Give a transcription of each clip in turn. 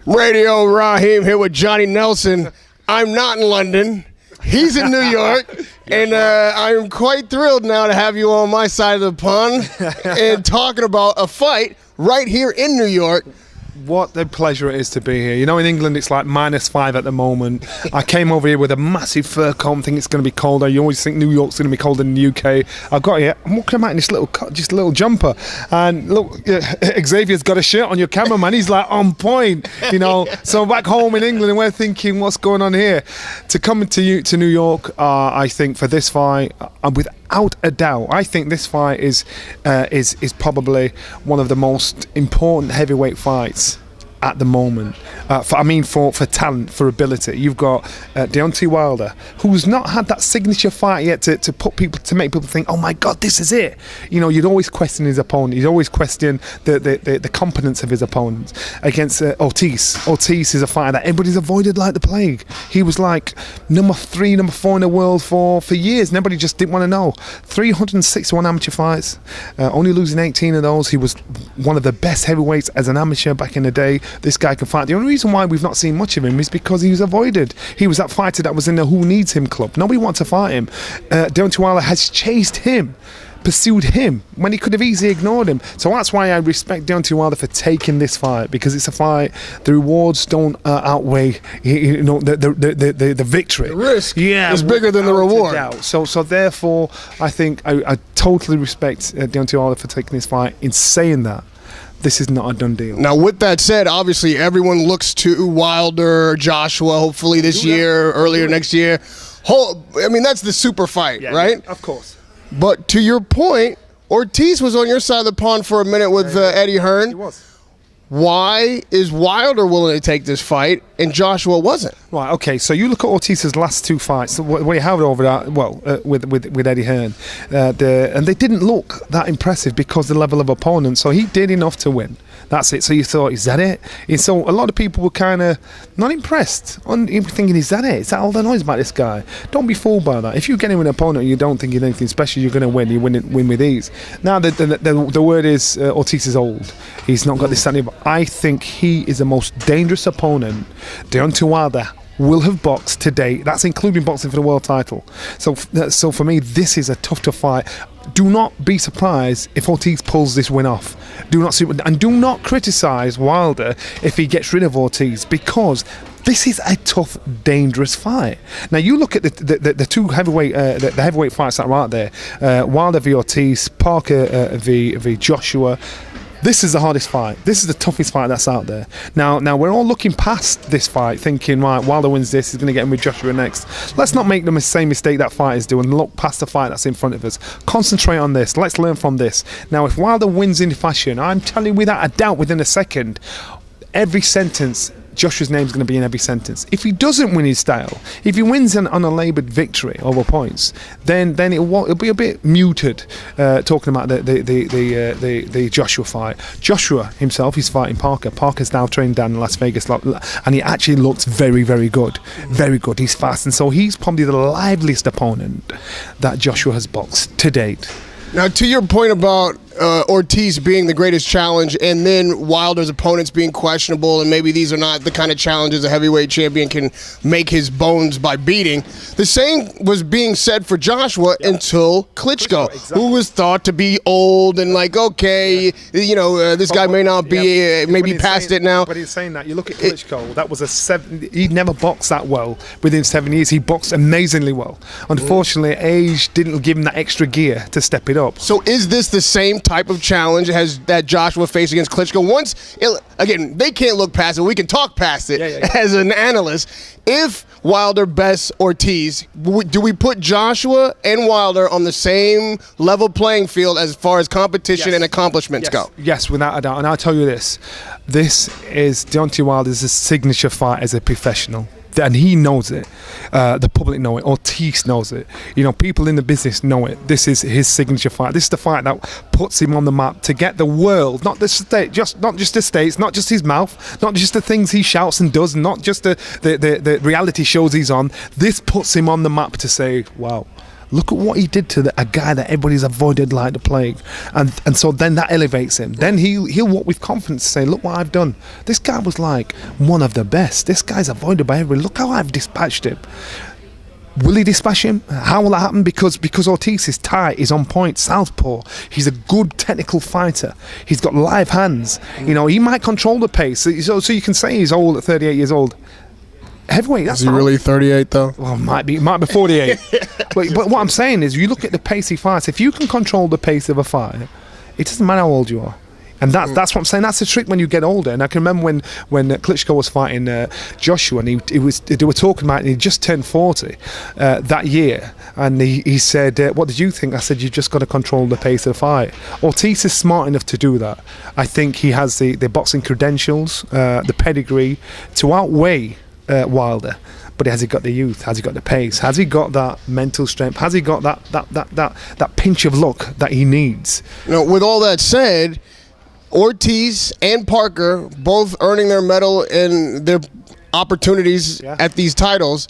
Radio Raheem here with Johnny Nelson. I'm not in London. He's in New York. And I'm quite thrilled now to have you on my side of the pond and talking about a fight right here in New York. What a pleasure it is to be here. You know, in England it's like -5 at the moment. I came over here with a massive fur coat, think it's going to be colder. You always think New York's going to be colder than the UK. I got here, I'm walking out in this little jumper, and look, Xavier's got a shirt on, your cameraman. He's like on point, you know. So back home in England, we're thinking, what's going on here? To come to New York, I think for this fight, without a doubt, I think this fight is probably one of the most important heavyweight fights at the moment. For talent, for ability. You've got Deontay Wilder, who's not had that signature fight yet to make people think, oh my God, this is it. You know, you'd always question his opponent. You'd always question the competence of his opponents. Against Ortiz. Ortiz is a fighter that everybody's avoided like the plague. He was like number 3, number 4 in the world for years, and everybody just didn't want to know. 361 amateur fights, only losing 18 of those. He was one of the best heavyweights as an amateur back in the day. This guy can fight. The only reason why we've not seen much of him is because he was avoided. He was that fighter that was in the Who Needs Him club. Nobody wanted to fight him. Deontay Wilder has chased him, pursued him when he could have easily ignored him. So that's why I respect Deontay Wilder for taking this fight, because it's a fight. The rewards don't outweigh, you know, the victory. The risk is bigger than the reward. So therefore, I think I totally respect Deontay Wilder for taking this fight. In saying that, this is not a done deal. Now, with that said, obviously everyone looks to Wilder, Joshua, hopefully this year, earlier next year. I mean, that's the super fight, right? Of course. But to your point, Ortiz was on your side of the pond for a minute with Eddie Hearn. He was. Why is Wilder willing to take this fight and Joshua wasn't? Right, okay, so you look at Ortiz's last 2 fights, what he had over that, with Eddie Hearn, and they didn't look that impressive because the level of opponent, so he did enough to win. That's it. So you thought, is that it? And so a lot of people were kind of not impressed. Thinking, is that it? Is that all the noise about this guy? Don't be fooled by that. If you get him an opponent and you don't think he's anything special, you're going to win. You win with ease. Now the word is Ortiz is old. He's not got this standing. But I think he is the most dangerous opponent Deontay Wilder will have boxed to date. That's including boxing for the world title. So for me, this is a tough fight. Do not be surprised if Ortiz pulls this win off. Do not criticise Wilder if he gets rid of Ortiz, because this is a tough, dangerous fight. Now you look at the two heavyweight the heavyweight fights that are out there: Wilder v Ortiz, Parker v Joshua. This is the hardest fight. This is the toughest fight that's out there. Now we're all looking past this fight, thinking, right, Wilder wins this, he's going to get him with Joshua next. Let's not make the same mistake that fighters do and look past the fight that's in front of us. Concentrate on this. Let's learn from this. Now, if Wilder wins in fashion, I'm telling you without a doubt, within a second, every sentence, Joshua's name's going to be in every sentence. If he doesn't win his style, if he wins an unlaboured victory over points, then it'll be a bit muted. Talking about the Joshua fight. Joshua himself, he's fighting Parker. Parker's now trained down in Las Vegas, and he actually looks very, very good. Very good. He's fast, and so he's probably the liveliest opponent that Joshua has boxed to date. Now, to your point about Ortiz being the greatest challenge and then Wilder's opponents being questionable, and maybe these are not the kind of challenges a heavyweight champion can make his bones by beating, the same was being said for Joshua until Klitschko, who was thought to be old and like, okay, you know, this guy may not be, maybe past it now. But he's saying that. You look at Klitschko, that was he never boxed that well within 7 years. He boxed amazingly well. Unfortunately, age didn't give him that extra gear to step it up. So is this the same type of challenge as that Joshua faced against Klitschko? Again, they can't look past it. We can talk past it as an analyst. If Wilder bests Ortiz, do we put Joshua and Wilder on the same level playing field as far as competition and accomplishments go? Yes, without a doubt. And I'll tell you this. This is Deontay Wilder's signature fight as a professional. And he knows it. The public know it. Ortiz knows it. You know, people in the business know it. This is his signature fight. This is the fight that puts him on the map to get the world, not the state, not just the states, not just his mouth, not just the things he shouts and does, not just the reality shows he's on. This puts him on the map to say, wow, Look at what he did to a guy that everybody's avoided like the plague, and so then that elevates him. Then he'll walk with confidence, say, look what I've done. This guy was like one of the best. This guy's avoided by everybody. Look how I've dispatched him. Will he dispatch him? How will that happen? Because Ortiz is tight, he's on point, southpaw. He's a good technical fighter. He's got live hands. You know, he might control the pace. So you can say he's old at 38 years old. Heavyweight. That's Is he really 38 though? Well, might be 48. but what I'm saying is, you look at the pace he fights. If you can control the pace of a fight, it doesn't matter how old you are. And that's what I'm saying. That's the trick when you get older. And I can remember when Klitschko was fighting Joshua, and they were talking about it, and he just turned 40 that year. And he said, "What did you think?" I said, "You've just got to control the pace of the fight." Ortiz is smart enough to do that. I think he has the boxing credentials, the pedigree to outweigh Wilder. But has he got the youth? Has he got the pace? Has he got that mental strength? Has he got that pinch of luck that he needs? You know, with all that said, Ortiz and Parker both earning their medal and their opportunities at these titles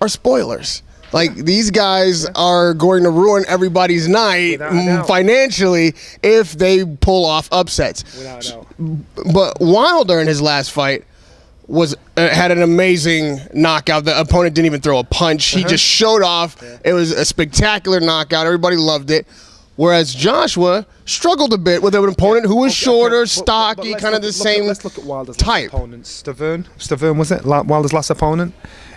are spoilers. Like, these guys are going to ruin everybody's night financially if they pull off upsets. Without a doubt. But Wilder in his last fight had an amazing knockout. The opponent didn't even throw a punch. He just showed off. It was a spectacular knockout. Everybody loved it. Whereas Joshua struggled a bit with an opponent who was shorter, stocky, kind of the same let's look at Wilder's type. last opponent. Stavern, was it? Wilder's last opponent?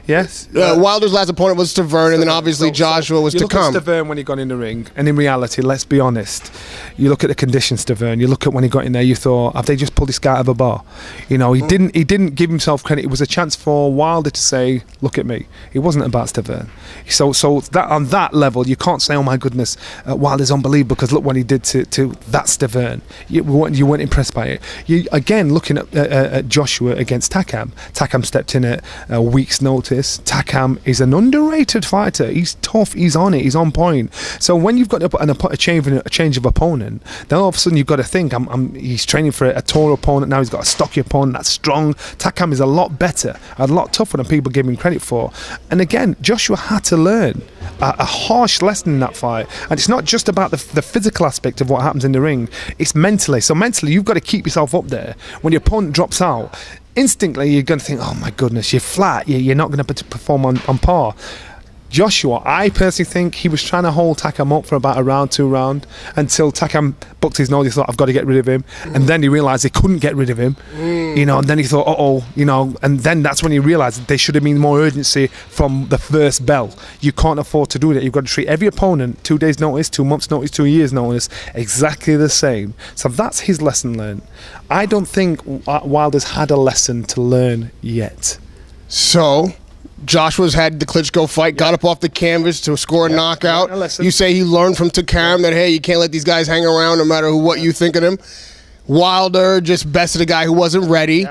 Yes. Wilder's last opponent was Stavern, and then obviously Joshua was to come. You look at Stavern when he got in the ring, and in reality, let's be honest, you look at the conditions Stavern, you look at when he got in there, you thought, have they just pulled this guy out of a bar? You know, he didn't give himself credit. It was a chance for Wilder to say, look at me. It wasn't about Stavern. So that on that level, you can't say, oh my goodness, Wilder's unbelievable, because look what he did to that Stavern. You weren't impressed by it. You again looking at Joshua against Takam. Takam stepped in at a week's notice. Takam is an underrated fighter. He's tough. He's on it. He's on point. So when you've got a change of opponent, then all of a sudden you've got to think, he's training for a taller opponent now. He's got a stocky opponent that's strong. Takam is a lot better, a lot tougher than people give him credit for. And again, Joshua had to learn a harsh lesson in that fight. And it's not just about the physical aspect of what happens in the ring. It's mentally. So mentally, you've got to keep yourself up there. When your opponent drops out, instantly you're going to think, oh my goodness, you're flat, you're not going to perform on par. Joshua, I personally think he was trying to hold Takam up for about a round, 2 rounds, until Takam bucked his nose. He thought, I've got to get rid of him. And then he realised he couldn't get rid of him. You know, and then he thought, uh-oh, you know, and then that's when he realised there should have been more urgency from the first bell. You can't afford to do that. You've got to treat every opponent 2 days notice, 2 months notice, 2 years notice, exactly the same. So that's his lesson learned. I don't think Wilder's had a lesson to learn yet. So Joshua's had the Klitschko fight, got up off the canvas to score a knockout. You say he learned from Takam that, hey, you can't let these guys hang around no matter what you think of them. Wilder just bested a guy who wasn't ready.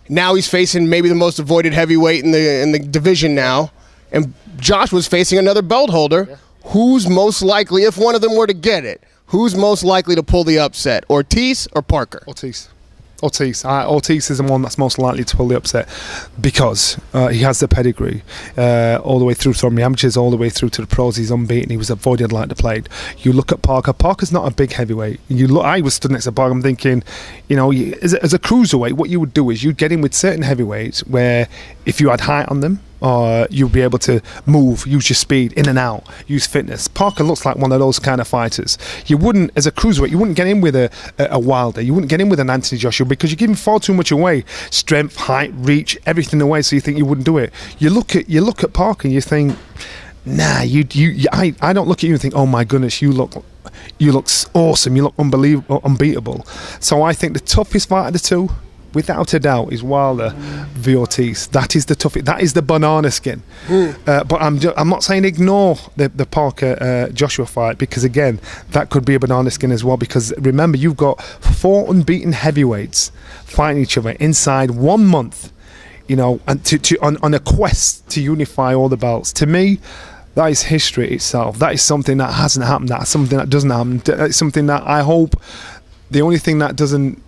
Now he's facing maybe the most avoided heavyweight in the division now. And Joshua's facing another belt holder. Who's most likely, if one of them were to get it, who's most likely to pull the upset, Ortiz or Parker? Ortiz. Ortiz is the one that's most likely to pull the upset, because he has the pedigree all the way through from the amateurs all the way through to the pros. He's unbeaten. He was avoided like the plague. You look at Parker. Parker's not a big heavyweight. I was stood next to Parker. I'm thinking, you know, as a cruiserweight, what you would do is you'd get in with certain heavyweights where if you had height on them, you'll be able to move, use your speed in and out, use fitness. Parker looks like one of those kind of fighters. You wouldn't, as a cruiserweight, you wouldn't get in with a Wilder. You wouldn't get in with an Anthony Joshua, because you're giving far too much away. Strength, height, reach, everything away. So you think you wouldn't do it. You look at Parker and you think, nah, I don't look at you and think, oh my goodness, you look awesome. You look unbelievable, unbeatable. So I think the toughest fight of the two, without a doubt, is Wilder v Ortiz. That is the toughest. That is the banana skin. But I'm not saying ignore the Parker Joshua fight, because again, that could be a banana skin as well. Because remember, you've got 4 unbeaten heavyweights fighting each other inside 1 month. You know, and on a quest to unify all the belts. To me, that is history itself. That is something that hasn't happened. That's something that doesn't happen. It's something that I hope. The only thing that doesn't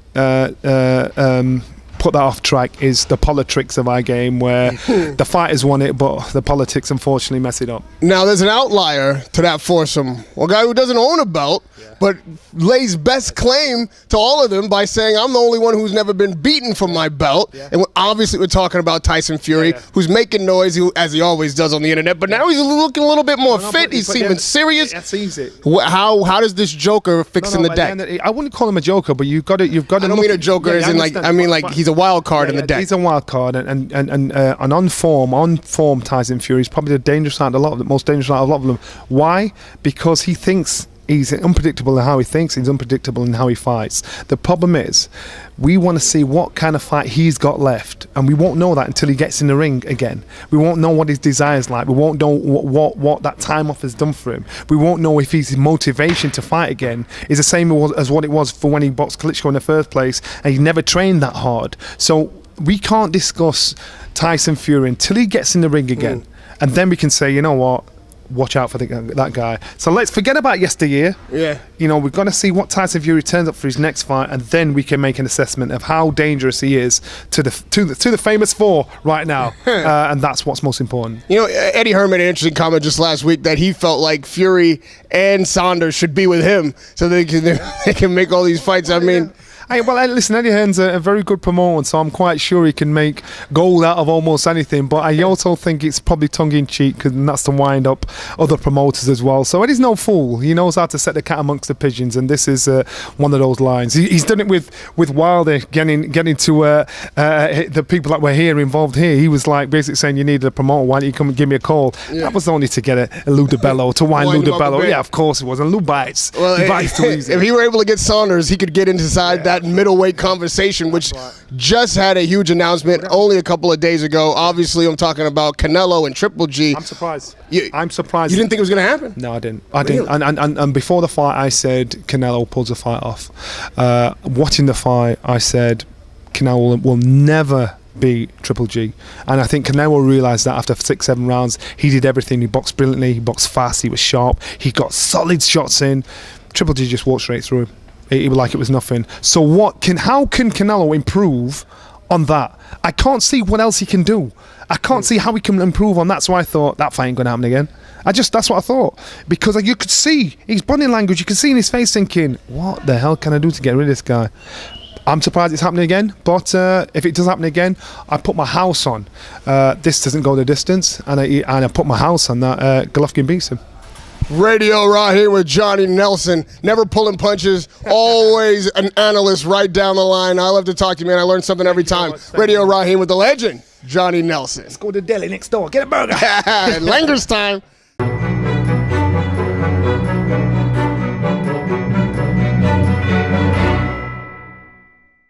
put that off track is the politics of our game, where the fighters won it, but the politics unfortunately mess it up. Now, there's an outlier to that foursome. One guy who doesn't own a belt, but lays best claim to all of them by saying, I'm the only one who's never been beaten from my belt. And obviously we're talking about Tyson Fury, who's making noise, as he always does on the internet, but now he's looking a little bit more fit. He's seeming serious. That's easy. How does this joker fix in the deck? I wouldn't call him a joker, but you've got to. I don't mean a joker as in like, I mean like he's a wild card in the deck. He's a wild card, and on form Tyson Fury is probably the dangerous out of a lot of them, most dangerous out of a lot of them. Why? Because he thinks he's unpredictable in how he thinks, he's unpredictable in how he fights. The problem is, we want to see what kind of fight he's got left, and we won't know that until he gets in the ring again. We won't know what his desire's like. We won't know what that time off has done for him. We won't know if his motivation to fight again is the same as what it was for when he boxed Klitschko in the first place, and he never trained that hard. So we can't discuss Tyson Fury until he gets in the ring again, and then we can say, you know what, watch out for that guy. So let's forget about yesteryear. Yeah. You know, we've got to see what Tyson Fury turns up for his next fight, and then we can make an assessment of how dangerous he is to the famous four right now. And that's what's most important. You know, Eddie Hearn made an interesting comment just last week that he felt like Fury and Saunders should be with him so they can make all these fights. I mean, listen, Eddie Hearn's a very good promoter, so I'm quite sure he can make gold out of almost anything. But I also think it's probably tongue-in-cheek, because that's to wind up other promoters as well. So Eddie's no fool. He knows how to set the cat amongst the pigeons, and this is one of those lines. He's done it with Wilder, getting to the people that were involved here. He was like basically saying, you needed a promoter, why don't you come and give me a call? Yeah. That was only to get a Lou DiBello, to wind Lou DiBello. Yeah, of course it was. And Lou bites. Well, he bites too easy. If he were able to get Saunders, he could get inside that middleweight conversation, which just had a huge announcement only a couple of days ago. Obviously, I'm talking about Canelo and Triple G. I'm surprised. I'm surprised. You didn't think it was going to happen? No, I didn't. I didn't. And before the fight, I said Canelo pulls the fight off. Watching the fight, I said Canelo will never beat Triple G, and I think Canelo realised that after 6-7 rounds. He did everything. He boxed brilliantly, he boxed fast, he was sharp, he got solid shots in. Triple G just walked straight through him. He was like it was nothing. So how can Canelo improve on that? I can't see what else he can do. I can't see how he can improve on that. So I thought that fight ain't gonna happen again. That's what I thought, because you could see his body language, you could see in his face thinking, what the hell can I do to get rid of this guy? I'm surprised it's happening again, but if it does happen again, I put my house on. This doesn't go the distance, and I put my house on that Golovkin beats him. Radio Raheem with Johnny Nelson. Never pulling punches, always an analyst right down the line. I love to talk to you, man. I learn something every time. Radio Raheem with the legend, Johnny Nelson. Let's go to the deli next door. Get a burger. Langer's time.